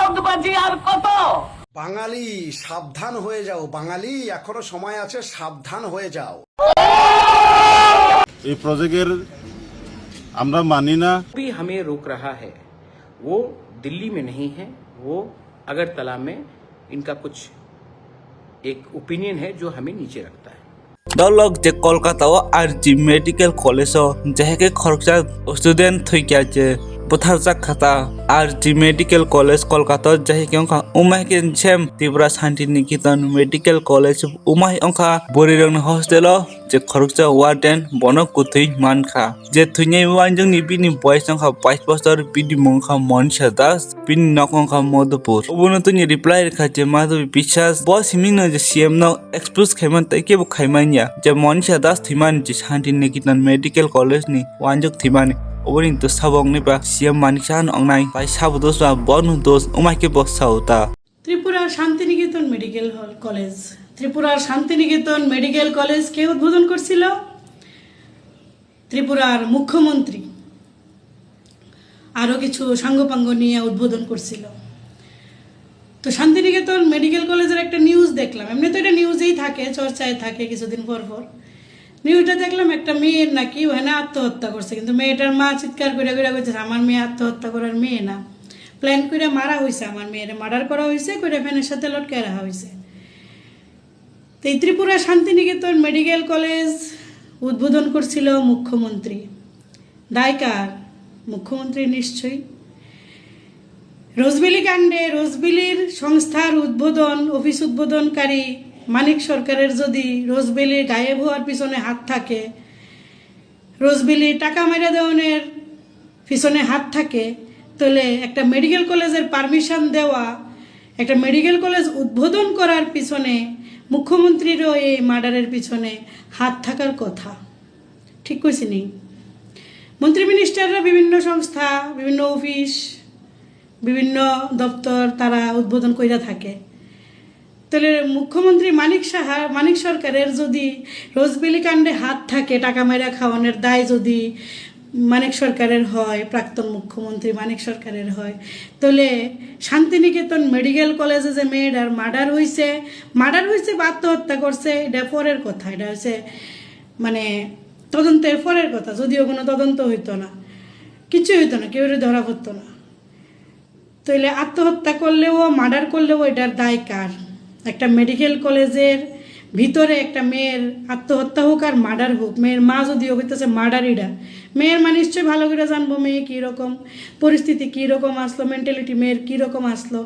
দগবাজি আর কত? বাঙালি সাবধান হয়ে যাও, বাঙালি এখনো সময় আছে, সাবধান হয়ে যাও। এই প্রজেক্টের আমরা মানি না। भी हमें रोक रहा है वो दिल्ली में नहीं है, वो अगरतला में इनका कुछ एक ओपिनियन है जो हमें नीचे रखता है। दलक जे कोलकाता आरजी मेडिकल कॉलेज जहेके खरचा स्टूडेंट थई क्या जे पथारजा खाता आरजी मेडिकल कॉलेज कोलकाता जहेके अंका उमाय के same Tripura Shanti Niketan medical college उमाय अंका बोरिरंग hostel जे खरचा वार्डन बनक कुथै मानखा जे थुइनै वानजों नि बिनि बयस अंका 22 बोसोर बिदि मंखा मनसा दास बिनि नकंखा मधुपुर उबुनो तुनि रिप्लाई रेखा जे माधवी विश्वास बस हिमिनो जे सीएम नो एक्सपोज खैमन तैके बु खैमानिया जे मनसा दास थिमान जे शांति निकेतन मेडिकल कॉलेज नि वानजों थिमानि ओबरिं तो साबंग नि बा सीएम मानिसान अंगनाय बाय साबदोस बा बनु दोस उमायके बसाउता ত্রিপুরার শান্তিনিকেতন মেডিকেল কলেজ ত্রিপুরার শান্তিনিকেতন মেডিকেল কলেজ কে উদ্বোধন করছিল? ত্রিপুরার মুখ্যমন্ত্রী আরও কিছু সাঙ্গপাঙ্গ নিয়ে উদ্বোধন করছিল। তো শান্তিনিকেতন মেডিকেল কলেজের একটা নিউজ দেখলাম, এমনি তো এটা নিউজেই থাকে, চর্চায় থাকে কিছুদিন পর পর। নিউজটা দেখলাম একটা মেয়ের নাকি ওখানে আত্মহত্যা করছে, কিন্তু মেয়েটার মা চিৎকার করে করে বলছে আমার মেয়ে আত্মহত্যা করার মেয়ে না, প্ল্যান করে মারা হয়েছে, আমার মেয়ের মার্ডার করা হয়েছে, করে ফ্যানের সাথে লটকে রাখা হয়েছে। তো এই ত্রিপুরা শান্তিনিকেতন মেডিকেল কলেজ উদ্বোধন করছিল মুখ্যমন্ত্রী। দায় কার? মুখ্যমন্ত্রী নিশ্চয়ই। রোজবেলি কাণ্ডে রোজবেলির সংস্থার উদ্বোধন অফিস উদ্বোধনকারী মানিক সরকারের যদি রোজবেলির গায়েব হওয়ার পিছনে হাত থাকে, রোজবেলি টাকা মেরে দেওয়ানের পিছনে হাত থাকে, তাহলে একটা মেডিকেল কলেজের পারমিশন দেওয়া, একটা মেডিকেল কলেজ উদ্বোধন করার পিছনে মুখ্যমন্ত্রীরও এই মার্ডারের পিছনে হাত থাকার কথা। ঠিক কইছি নি? মন্ত্রী মিনিস্টাররা বিভিন্ন সংস্থা, বিভিন্ন অফিস, বিভিন্ন দপ্তর তারা উদ্বোধন কইরা থাকে। তাহলে মুখ্যমন্ত্রী মানিক সরকারের যদি রোজবেলি কাণ্ডে হাত থাকে, টাকা মাইরা খাওয়ানোর দায় যদি মানিক সরকারের হয়, প্রাক্তন মুখ্যমন্ত্রী মানিক সরকারের হয়, তাহলে শান্তিনিকেতন মেডিকেল কলেজে যে মেয়েটার মার্ডার হয়েছে বা আত্মহত্যা করছে, এটা পরের কথা, এটা হচ্ছে মানে তদন্তের পরের কথা। যদিও কোনো তদন্ত হইতো না, কিছু হইতো না, কেউ ধরা পড়তো না, তাহলে আত্মহত্যা করলেও মার্ডার করলেও এটার দায় কার? একটা মেডিকেল কলেজের ভিতরে একটা মেয়ের আত্মহত্যা হোক আর মার্ডার হোক, মেয়ের মা যদিও হইতেছে মার্ডারিরা, মেয়ের মা নিশ্চয়ই ভালো করে জানবো মেয়ে কীরকম পরিস্থিতি, কীরকম আসলো, মেন্টালিটি মেয়ের কীরকম আসলো।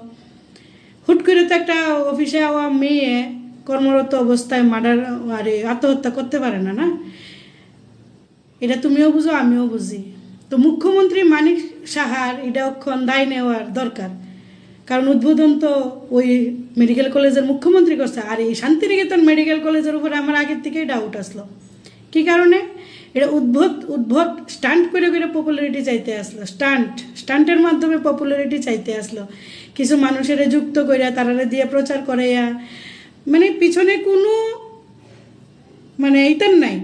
হুট করে তো একটা অফিসে আওয়া মেয়ে কর্মরত অবস্থায় মার্ডার আরে আত্মহত্যা করতে পারে না, না? এটা তুমিও বুঝো, আমিও বুঝি। তো মুখ্যমন্ত্রী মানিক সাহার এটা অক্ষণ দায় নেওয়ার দরকার, কারণ উদ্বোধন তো ওই মেডিকেল কলেজের মুখ্যমন্ত্রী করছে। আর এই শান্তিনিকেতন মেডিকেল কলেজের উপরে আমার আগের থেকেই ডাউট আসলো। কী কারণে? এটা উদ্ভট স্টান্ট করে করে পপুলারিটি চাইতে আসলো, স্টান্টের মাধ্যমে পপুলারিটি চাইতে আসলো। কিছু মানুষের যুক্ত করিয়া তারারে দিয়ে প্রচার করাইয়া, মানে পিছনে কোনো মানে এইটার নাই,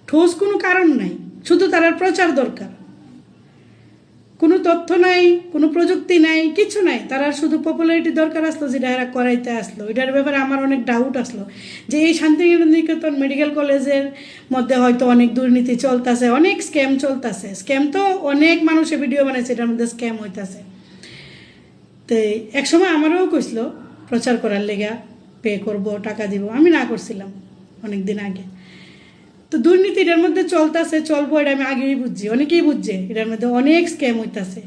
ঠোস কোনো কারণ নাই, শুধু তারার প্রচার দরকার। কোনো তথ্য নাই, কোনো প্রযুক্তি নাই, কিছু নাই, তারা শুধু পপুলারিটি দরকার আসলো, যেটা এরা করাইতে আসলো। এটার ব্যাপারে আমার অনেক ডাউট আসলো যে এই শান্তিনিকেতন মেডিকেল কলেজের মধ্যে হয়তো অনেক দুর্নীতি চলতেছে, অনেক স্ক্যাম চলতেছে। স্ক্যাম তো অনেক মানুষে ভিডিও বানাইছে, এটার মধ্যে স্ক্যাম হইতেছে। তো একসময় আমারও কইছিল প্রচার করার লেগা পে করব, টাকা দিব, আমি না করছিলাম অনেক দিন আগে। তো দুর্নীতি এটার মধ্যে চলবো, এটা আমি আগেই বুঝছি, অনেকেই বুঝছে এটার মধ্যে অনেক স্ক্যাম হইতেছে।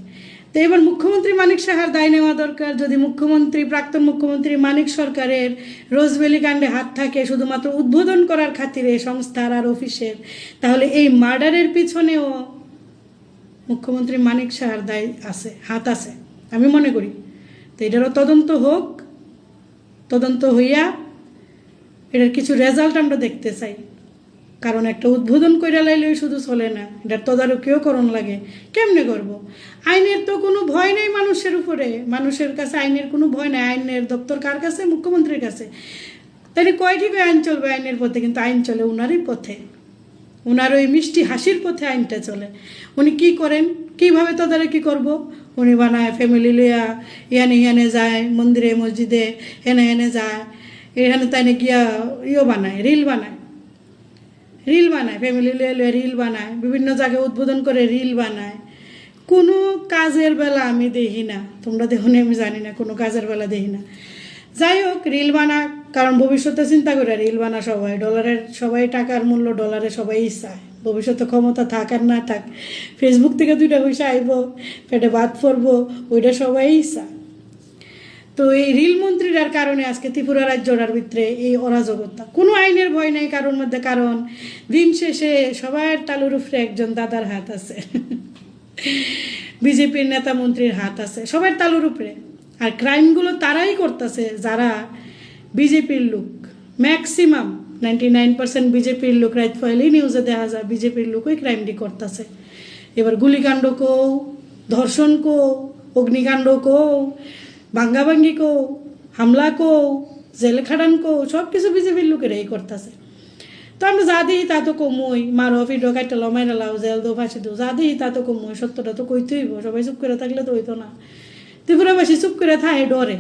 তো এবার মুখ্যমন্ত্রী মানিক সাহার দায় নেওয়া দরকার। যদি প্রাক্তন মুখ্যমন্ত্রী মানিক সরকারের রোজবেলি কাণ্ডে হাত থাকে শুধুমাত্র উদ্বোধন করার খাতিরে সংস্থার আর অফিসের, তাহলে এই মার্ডারের পিছনেও মুখ্যমন্ত্রী মানিক সাহার দায় আছে, হাত আছে আমি মনে করি। তো এটারও তদন্ত হোক, তদন্ত হইয়া এটার কিছু রেজাল্ট আমরা দেখতে চাই। কারণ একটা উদ্বোধন কইরা লাইলেই শুধু চলে না, এটার তদারকিও করণ লাগে। কেমনে করব? আইনের তো কোনো ভয় নেই মানুষের উপরে, মানুষের কাছে আইনের কোনো ভয় নেই। আইনের দপ্তর কার কাছে? মুখ্যমন্ত্রীর কাছে। তাহলে কয়টি আইন চলবে আইনের পথে? কিন্তু আইন চলে উনারই পথে। ওনার ওই মিষ্টি হাসির পথে আইনটা চলে। উনি কি করেন, কীভাবে তদারকি করব? উনি বানায় ফ্যামিলি লিয়া ইয়ানে ইয়ানে যায়, মন্দিরে মসজিদে হেনে হেনে যায়, এখানে তাই গিয়া বানায়, রিল বানায়, ফ্যামিলি লিয়ে লিয়ে রিল বানায়, বিভিন্ন জায়গায় উদ্বোধন করে রিল বানায়। কোনো কাজের বেলা আমি দেখি না, তোমরা দেখো না আমি জানি না, কোনো কাজের বেলা দেখি না। যাই হোক, রিল বানা, কারণ ভবিষ্যতে চিন্তা করে রিল বানা সবাই, ডলারের সবাই, টাকার মূল্য ডলারে সবাই চায়। ভবিষ্যতে ক্ষমতা থাক আর না থাক, ফেসবুক থেকে 2টা পয়সা আইব, পেটে ভাত পড়বো, ওইটা সবাই চায়। তো এই রিল মন্ত্রীরার কারণে আজকে ত্রিপুরা রাজ্যটার ভিতরে এই অরাজকতা, কোনো আইনের ভয় নেই কারোর মধ্যে, কারণ দিন শেষে সবার তালুর উপরে একজন দাদার হাত আছে, বিজেপির নেতা মন্ত্রীর হাত আছে সবার তালুর উপরে। আর ক্রাইমগুলো তারাই করতেছে যারা বিজেপির লোক, ম্যাক্সিমাম 99% বিজেপির লোক। রাত ফয়েলেই নিউজে দেখা যায় বিজেপির লোকই ক্রাইমটি করতেছে। এবার গুলিকাণ্ড কো, ধর্ষণ কো, অগ্নিকাণ্ড কো, ভাঙ্গাভাঙ্গি কো, হামলা কো, জেল খাটান কো, সব কিছু বিজেপির লোকেরাই করতেছে। তো আমরা যা দিই তা তো কমই, মারো ফিডো কাটলাও, মাইরালাও, জেল দো, ফাঁসি দো, যা দিই তা তো কমই, সত্যটা তো কইতেই হইব। সবাই চুপ করে থাকলে তো হইতো না। ত্রিপুরাবাসী চুপ করে থাকে ডরে,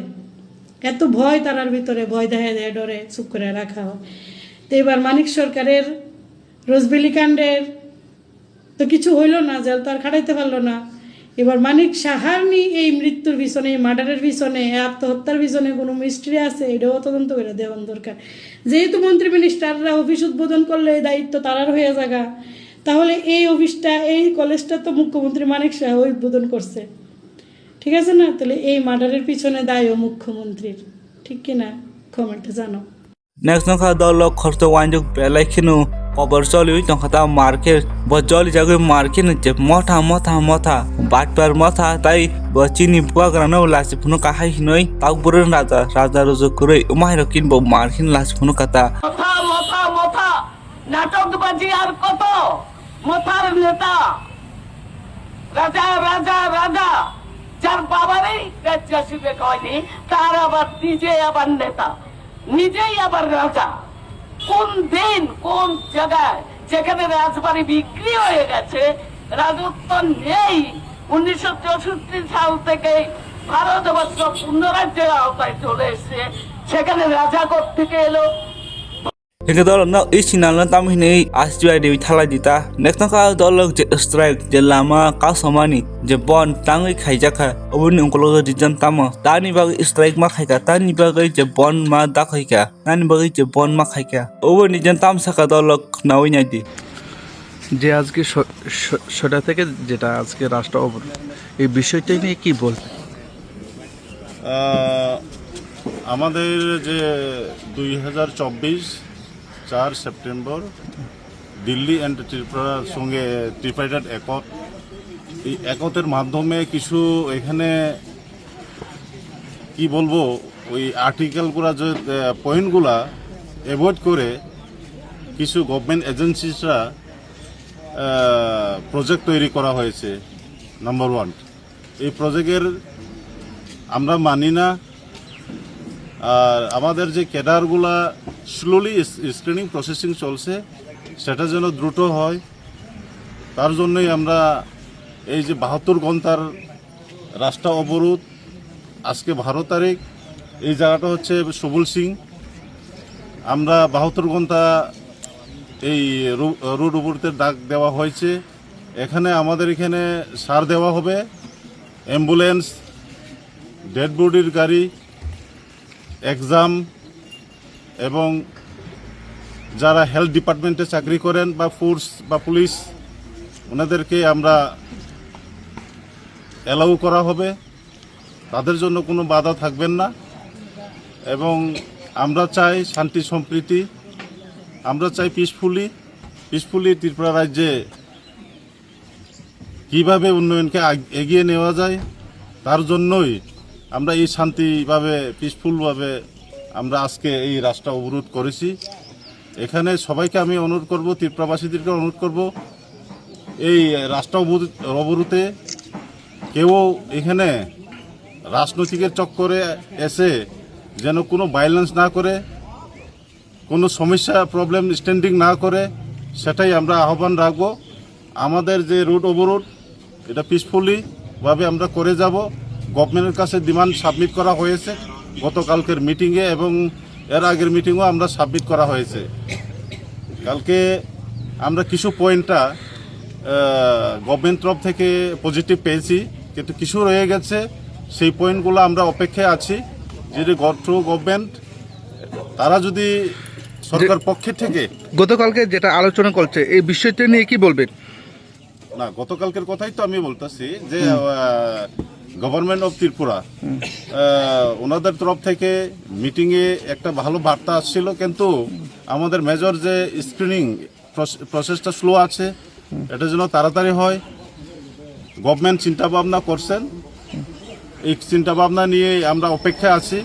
এত ভয় তারার ভিতরে, ভয় দেখায় দেয়, ডরে চুপ করে রাখা হয়। তো এবার মানিক সরকারের রোজবেলি কাণ্ডের তো কিছু হইল না, জেল তো আর খাটাইতে পারলো না। এবার মানিক সাহার এই মৃত্যুর পিছনে, এই মার্ডারের পিছনে, আত্মহত্যার পিছনে কোনো মিস্ট্রি আছে, এটাও তদন্ত করে দেওয়ার দরকার। যেহেতু মন্ত্রী মিনিস্টাররা অফিস উদ্বোধন করলে এই দায়িত্ব তারার হয়ে যাগা, তাহলে এই অফিসটা, এই কলেজটা তো মুখ্যমন্ত্রী মানিক সাহা উদ্বোধন করছে, ঠিক আছে না? তাহলে এই মার্ডারের পিছনে দায়ও মুখ্যমন্ত্রীর, ঠিক কিনা? কমেন্টে জানো। নেক্সট নখা দল খরচ ওয়াইনjuk বেলাইখিনু কবর চলি তংখাতা মার্কেট বজলি জাগে মার্কেট যে মথা মথা মথা বাটপার মথা তাই চিনি পুয়াগ্রানো লাসি ফুনো কাহাই হিনই তাক বুরন রাজা রাজা রজ করে উমাইর কিনবো মার্কিন লাসি ফুনো কাতা মথা মথা মথা নাটকবাজি আর কত মথার নেতা রাজা রাজা রাজা যার বাবারই রাজ্যশিবে কয়নি, তার আবার নিজে আবার নেতা, নিজেই আবার রাজা। কোন দিন কোন জায়গায় যেখানে রাজবাড়ি বিক্রি হয়ে গেছে, রাজত্ব নেই, 1964 সাল থেকে ভারতবর্ষ পূর্ণরাজ্যের আওতায় চলে এসছে, সেখানে রাজা থেকে এলো। Hingga dol no isi nalan tam hini asjua dewi thala dita. Next naka dol je strike je lama ka somani je bon tangi khaijaka. Obun ungkolo dijan tama. Tani bagi strike ma khaika. Tani bagi je bon ma da khaika. Tani bagi je bon ma khaika. Obun dijan tam saka dol nawi nyadi. যে আজকে সেটা থেকে যেটা আজকে রাষ্ট্র অবরোধ, এই বিষয়টা নিয়ে কি বলবেন? আমাদের যে 2024 4 সেপ্টেম্বর দিল্লি অ্যান্ড ত্রিপুরার সঙ্গে ট্রিপাইটেড একত, এই একতের মাধ্যমে কিছু এখানে কি বলবো, ওই আর্টিকেলগুলা যে পয়েন্টগুলা অ্যাভয়েড করে কিছু গভর্নমেন্ট এজেন্সিসরা প্রজেক্ট তৈরি করা হয়েছে। নাম্বার 1, এই প্রজেক্টের আমরা মানি না। আর আমাদের যে ক্যাডারগুলা স্লোলি স্ক্রিনিং প্রসেসিং চলছে, সেটা যেন দ্রুত হয়, তার জন্যই আমরা এই যে 72 ঘন্টার রাস্তা অবরোধ, আজকে 12 তারিখ, এই জায়গাটা হচ্ছে সবুল সিং। আমরা 72 ঘন্টা এই রোড অবরোধের ডাক দেওয়া হয়েছে। এখানে আমাদের এখানে সার দেওয়া হবে, অ্যাম্বুলেন্স, ডেড বডির গাড়ি, এক্সাম, এবং যারা হেলথ ডিপার্টমেন্টে চাকরি করেন বা ফোর্স বা পুলিশ, ওনাদেরকে আমরা অ্যালাউ করা হবে, তাদের জন্য কোনো বাধা থাকবেন না। এবং আমরা চাই শান্তি সম্প্রীতি, আমরা চাই পিসফুলি ত্রিপুরা রাজ্যে কীভাবে উন্নয়নকে এগিয়ে নেওয়া যায়, তার জন্যই আমরা এই শান্তিভাবে পিসফুলভাবে আমরা আজকে এই রাস্তা অবরোধ করেছি। এখানে সবাইকে আমি অনুরোধ করব, ত্রিপুরাবাসীদেরকে অনুরোধ করব, এই রাস্তা অবরোধে কেউ এখানে রাজনৈতিকের চক্করে এসে যেন কোনো ভায়োলেন্স না করে, কোনো সমস্যা প্রবলেম স্ট্যান্ডিং না করে, সেটাই আমরা আহ্বান রাখবো। আমাদের যে রুট ওভাররুট এটা পিসফুলি ভাবে আমরা করে যাব। গভর্নমেন্টের কাছে ডিমান্ড সাবমিট করা হয়েছে গতকালকের মিটিংয়ে, এবং এর আগের মিটিংও আমরা সাবমিট করা হয়েছে। কালকে আমরা কিছু পয়েন্টটা গভর্নমেন্ট তরফ থেকে পজিটিভ পেয়েছি, কিন্তু কিছু রয়ে গেছে। সেই পয়েন্টগুলো আমরা অপেক্ষায় আছি, যদি গভর্নমেন্ট তারা যদি সরকার পক্ষের থেকে গতকালকে যেটা আলোচনা করছে এই বিষয়টা নিয়ে কি বলবেন? না, গতকালকের কথাই তো আমি বলতেছি যে গভর্নমেন্ট অফ ত্রিপুরা ওনাদের তরফ থেকে মিটিংয়ে একটা ভালো বার্তা আসছিল, কিন্তু আমাদের মেজর যে স্ক্রিনিং প্রসেসটা স্লো আছে, এটা যেন তাড়াতাড়ি হয়। গভর্নমেন্ট চিন্তাভাবনা করছেন, এই চিন্তাভাবনা নিয়ে আমরা অপেক্ষায় আছি।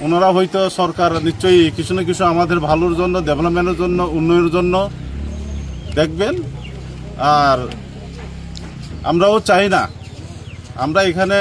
ওনারা হয়তো সরকার নিশ্চয়ই কিছু না কিছু আমাদের ভালোর জন্য, ডেভেলপমেন্টের জন্য, উন্নয়নের জন্য দেখবেন। আর আমরাও চাই না আমরা এখানে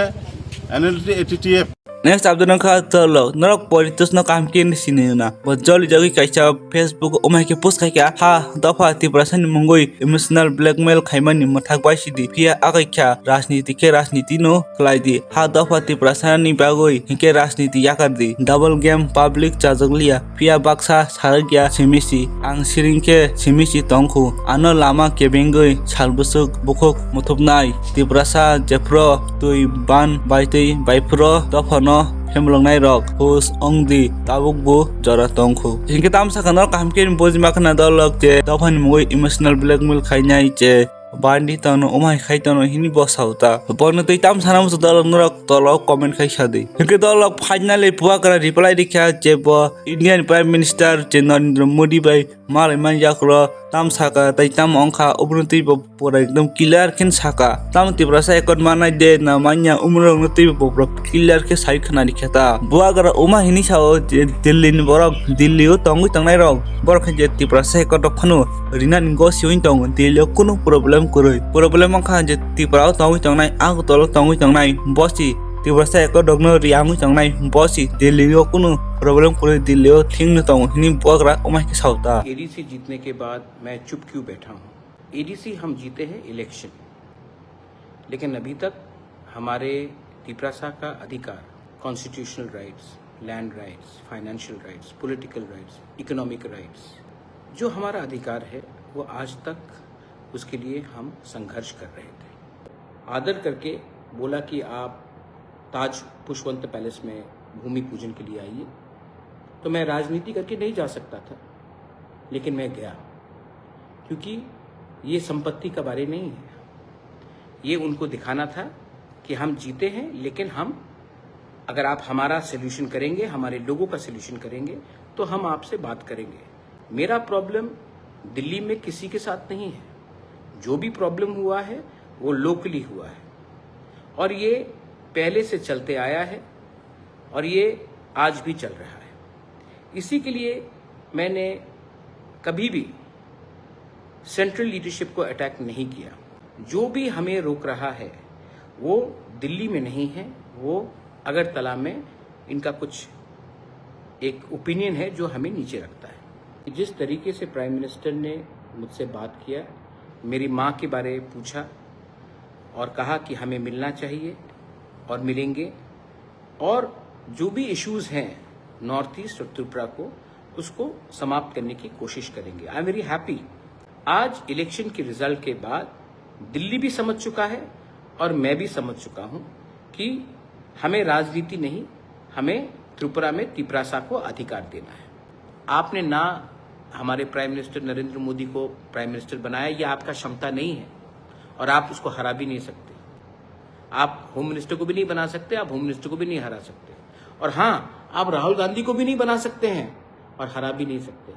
NLTF Next abdul ka tolo norok politus no kam kin sinina bo jolly jogi kaisa Facebook umai ke post kai ha dafa ti prasan mungoi emotional blackmail khaimani mathak bai sidi pia agai kya rajniti no khlai di ha dafa ti prasan ni bagoi hike rajniti yakar di double game public chajoglia pia baksa sargya semisi ang siringke semisi tongkhu ano lama kebengoi salbusuk bukhok muthupnai ti prasa jepro tui ban baitei baipro dafa hemlongnai rok hus ongdi tabukbu jora tongkhu hingke tamsa kanor kamkin bojima khana dolok je dofan mui emotional blackmail khainai je bandi tano umai khai tano hini bosauta borno tei tam sanam dolok norok tolok comment khai sadi hingke dolok finally puakara reply dikha je bo Indian Prime Minister je Narendra Modi bai malai manjakro tam saka tai tam ongkha ubrunti pura ekdom clear ken saka tam tibrasa ekot manai de na manya umrong nuti bopro clear ke sai khana dikhata buagara uma hini sao Delhi ni borok Delhi o tongi tangnai rok borok je tibrasa ekot khanu rina ningo siwin tong Delhi kuno problem problem ongkha je tibrao tongi tangnai ag tolo tongi tangnai bosi tibrasa ekot dogno riangu tangnai bosi Delhi o kuno problem करे दिल्ली और thing न ताऊ हिनी बगरा ओमा के साउता ADC जीतने के बाद मैं चुप क्यों बैठा हूँ? एडीसी हम जीते हैं इलेक्शन, लेकिन अभी तक हमारे तिपरासा का अधिकार, constitutional rights, land rights, financial rights, political rights, economic rights, जो हमारा अधिकार है वो आज तक उसके लिए हम संघर्ष कर रहे थे। आदर करके बोला कि आप ताज पुष्पवंत पैलेस में भूमि पूजन के लिए आइए, तो मैं राजनीति करके नहीं जा सकता था, लेकिन मैं गया, क्योंकि ये संपत्ति का बारे नहीं है। ये उनको दिखाना था कि हम जीते हैं, लेकिन हम अगर आप हमारा सल्यूशन करेंगे, हमारे लोगों का सल्यूशन करेंगे, तो हम आपसे बात करेंगे। मेरा प्रॉब्लम दिल्ली में किसी के साथ नहीं है। जो भी प्रॉब्लम हुआ है वो लोकली हुआ है, और ये पहले से चलते आया है, और ये आज भी चल रहा है। इसी के लिए मैंने कभी भी सेंट्रल लीडरशिप को अटैक नहीं किया। जो भी हमें रोक रहा है वो दिल्ली में नहीं है, वो अगरतला में इनका कुछ एक ओपिनियन है जो हमें नीचे रखता है। जिस तरीके से प्राइम मिनिस्टर ने मुझसे बात किया, मेरी माँ के बारे में पूछा और कहा कि हमें मिलना चाहिए और मिलेंगे, और जो भी इश्यूज हैं नॉर्थ ईस्ट और त्रिपुरा को, उसको समाप्त करने की कोशिश करेंगे। I am very happy. आज इलेक्शन के रिजल्ट के बाद दिल्ली भी समझ चुका है और मैं भी समझ चुका हूं कि हमें राजनीति नहीं, हमें त्रिपुरा में तिपरासा को अधिकार देना है। आपने ना हमारे प्राइम मिनिस्टर नरेंद्र मोदी को प्राइम मिनिस्टर बनाया, यह आपका क्षमता नहीं है, और आप उसको हरा भी नहीं सकते। आप होम मिनिस्टर को भी नहीं बना सकते, आप होम मिनिस्टर को भी नहीं हरा सकते, और हाँ, आप राहुल गांधी को भी नहीं बना सकते हैं और हरा भी नहीं सकते।